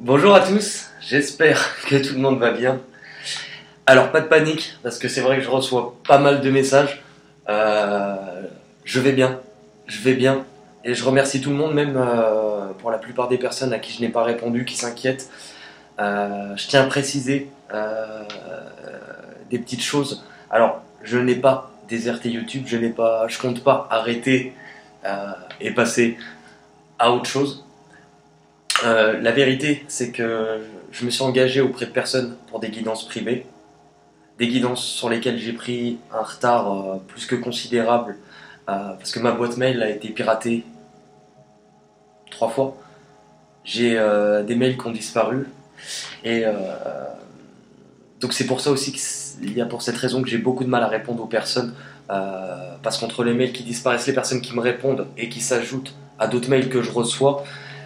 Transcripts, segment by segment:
Bonjour à tous, j'espère que tout le monde va bien. Alors pas de panique, parce que c'est vrai que je reçois pas mal de messages. Euh, je vais bien, et je remercie tout le monde, même pour la plupart des personnes à qui je n'ai pas répondu, qui s'inquiètent. Je tiens à préciser des petites choses. Alors, je n'ai pas déserté YouTube, je compte pas arrêter et passer à autre chose. La vérité, c'est que je me suis engagé auprès de personnes pour des guidances privées, des guidances sur lesquelles j'ai pris un retard plus que considérable parce que ma boîte mail a été piratée 3 fois. J'ai des mails qui ont disparu et donc c'est pour ça aussi qu'il y a pour cette raison que j'ai beaucoup de mal à répondre aux personnes parce qu'entre les mails qui disparaissent, les personnes qui me répondent et qui s'ajoutent à d'autres mails que je reçois,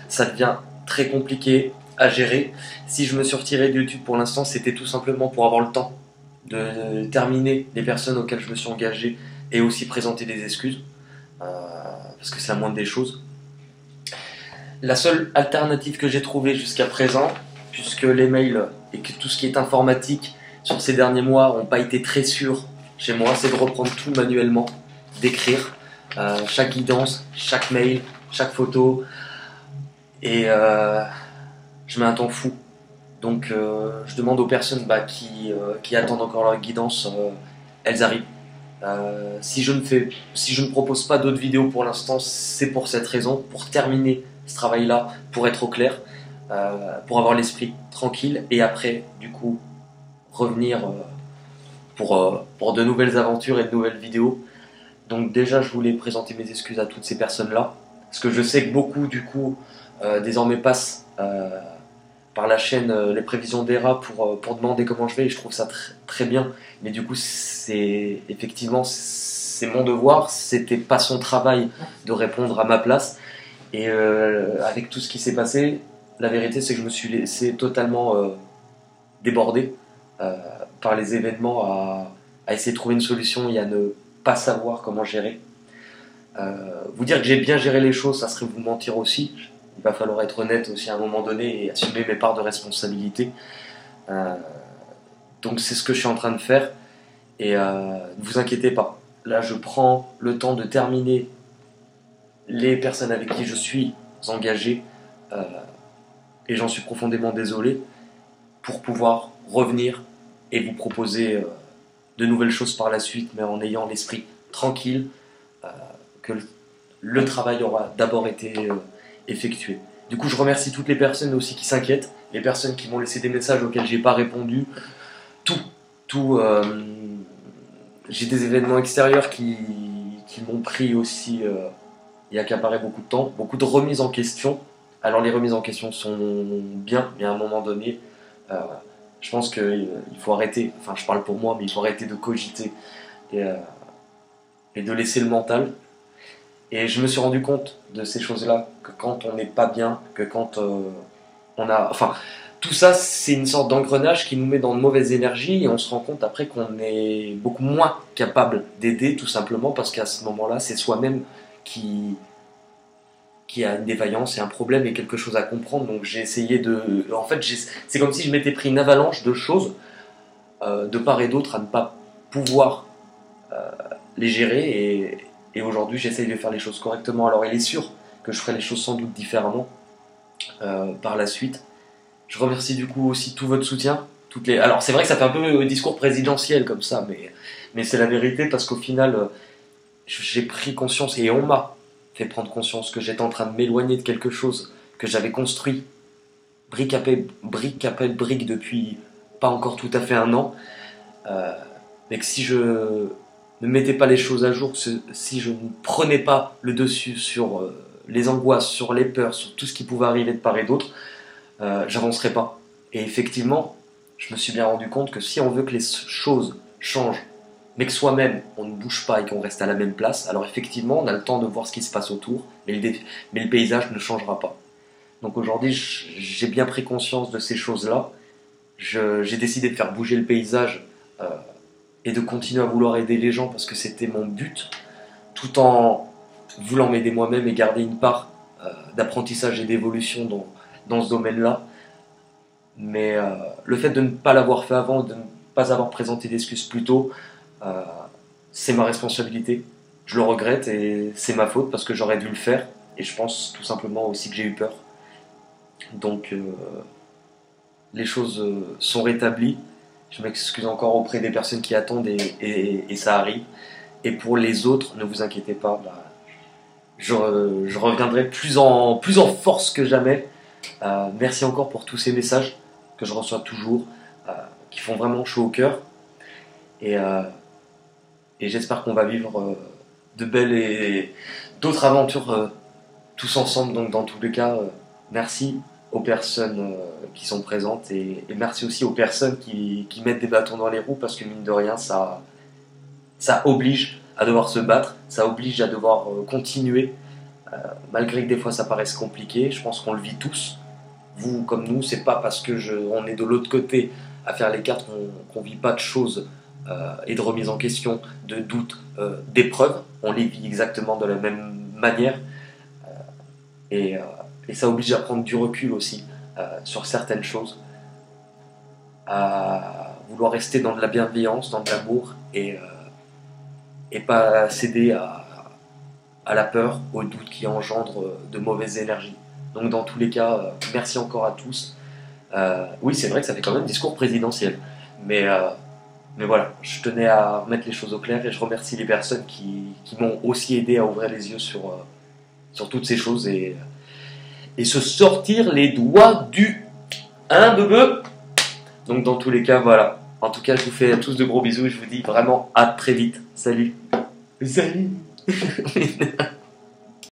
ça devient très compliqué à gérer. Si je me suis retiré de YouTube pour l'instant, c'était tout simplement pour avoir le temps de terminer les personnes auxquelles je me suis engagé et aussi présenter des excuses, parce que c'est la moindre des choses. La seule alternative que j'ai trouvée jusqu'à présent, puisque les mails et que tout ce qui est informatique sur ces derniers mois n'ont pas été très sûrs chez moi, c'est de reprendre tout manuellement, d'écrire chaque guidance, chaque mail, chaque photo, et je mets un temps fou. Donc je demande aux personnes qui attendent encore leur guidance, elles arrivent. Si je ne propose pas d'autres vidéos pour l'instant, c'est pour cette raison, pour terminer ce travail-là, pour être au clair, pour avoir l'esprit tranquille et après, du coup, revenir pour de nouvelles aventures et de nouvelles vidéos. Donc déjà, je voulais présenter mes excuses à toutes ces personnes-là, parce que je sais que beaucoup, du coup, désormais passent par la chaîne Les Prévisions d'ERA pour demander comment je vais, et je trouve ça très bien. Mais du coup, effectivement, c'est mon devoir, c'était pas son travail de répondre à ma place. Et avec tout ce qui s'est passé, la vérité c'est que je me suis laissé totalement déborder par les événements à essayer de trouver une solution et à ne pas savoir comment gérer. Vous dire que j'ai bien géré les choses, ça serait vous mentir aussi. Il va falloir être honnête aussi à un moment donné et assumer mes parts de responsabilité. Donc c'est ce que je suis en train de faire. Et ne vous inquiétez pas. Là, je prends le temps de terminer les personnes avec qui je suis engagé. Et j'en suis profondément désolé. Pour pouvoir revenir et vous proposer de nouvelles choses par la suite, mais en ayant l'esprit tranquille, que le travail aura d'abord été effectué. Du coup, je remercie toutes les personnes aussi qui s'inquiètent, les personnes qui m'ont laissé des messages auxquels j'ai pas répondu, tout. J'ai des événements extérieurs qui m'ont pris aussi et accaparé beaucoup de temps, beaucoup de remises en question. Alors les remises en question sont bien, mais à un moment donné, je pense qu'il faut arrêter, enfin je parle pour moi, mais il faut arrêter de cogiter et de laisser le mental. Et je me suis rendu compte de ces choses-là, que quand on n'est pas bien, que quand on a... Enfin, tout ça, c'est une sorte d'engrenage qui nous met dans de mauvaises énergies et on se rend compte après qu'on est beaucoup moins capable d'aider, tout simplement parce qu'à ce moment-là, c'est soi-même qui a une défaillance et un problème et quelque chose à comprendre. Donc j'ai essayé de... En fait, c'est comme si je m'étais pris une avalanche de choses de part et d'autre à ne pas pouvoir les gérer et aujourd'hui j'essaye de faire les choses correctement. Alors il est sûr que je ferai les choses sans doute différemment par la suite. Je remercie du coup aussi tout votre soutien. Alors c'est vrai que ça fait un peu discours présidentiel comme ça, mais c'est la vérité parce qu'au final j'ai pris conscience et on m'a fait prendre conscience que j'étais en train de m'éloigner de quelque chose que j'avais construit brique après brique depuis pas encore tout à fait un an, mais que si je ne mettais pas les choses à jour, si je ne prenais pas le dessus sur les angoisses, sur les peurs, sur tout ce qui pouvait arriver de part et d'autre, j'avancerais pas. Et effectivement, je me suis bien rendu compte que si on veut que les choses changent, mais que soi-même on ne bouge pas et qu'on reste à la même place, alors effectivement on a le temps de voir ce qui se passe autour, mais le paysage ne changera pas. Donc aujourd'hui j'ai bien pris conscience de ces choses-là, j'ai décidé de faire bouger le paysage et de continuer à vouloir aider les gens parce que c'était mon but, tout en voulant m'aider moi-même et garder une part d'apprentissage et d'évolution dans ce domaine-là. Mais le fait de ne pas l'avoir fait avant, de ne pas avoir présenté d'excuses plus tôt, euh, c'est ma responsabilité. Je le regrette et c'est ma faute parce que j'aurais dû le faire. Et je pense tout simplement aussi que j'ai eu peur. Donc les choses sont rétablies. Je m'excuse encore auprès des personnes qui attendent et ça arrive. Et pour les autres, ne vous inquiétez pas, bah, je reviendrai plus en force que jamais. Merci encore pour tous ces messages que je reçois toujours, qui font vraiment chaud au cœur. Et, euh, et j'espère qu'on va vivre de belles et d'autres aventures tous ensemble. Donc dans tous les cas, merci aux personnes qui sont présentes et merci aussi aux personnes qui mettent des bâtons dans les roues parce que mine de rien, ça oblige à devoir se battre, ça oblige à devoir continuer, malgré que des fois ça paraisse compliqué. Je pense qu'on le vit tous. Vous comme nous, c'est pas parce que on est de l'autre côté à faire les cartes qu'on vit pas de choses et de remise en question, de doutes, d'épreuves. On les vit exactement de la même manière et, euh, et ça oblige à prendre du recul aussi sur certaines choses, à vouloir rester dans de la bienveillance, dans de l'amour et pas céder à la peur, au doute qui engendre de mauvaises énergies. Donc dans tous les cas, merci encore à tous. Oui, c'est vrai que ça fait quand même discours présidentiel, mais, euh, mais voilà, je tenais à remettre les choses au clair et je remercie les personnes qui m'ont aussi aidé à ouvrir les yeux sur toutes ces choses et se sortir les doigts du bebe. Donc dans tous les cas, voilà. En tout cas, je vous fais à tous de gros bisous et je vous dis vraiment à très vite. Salut. Salut.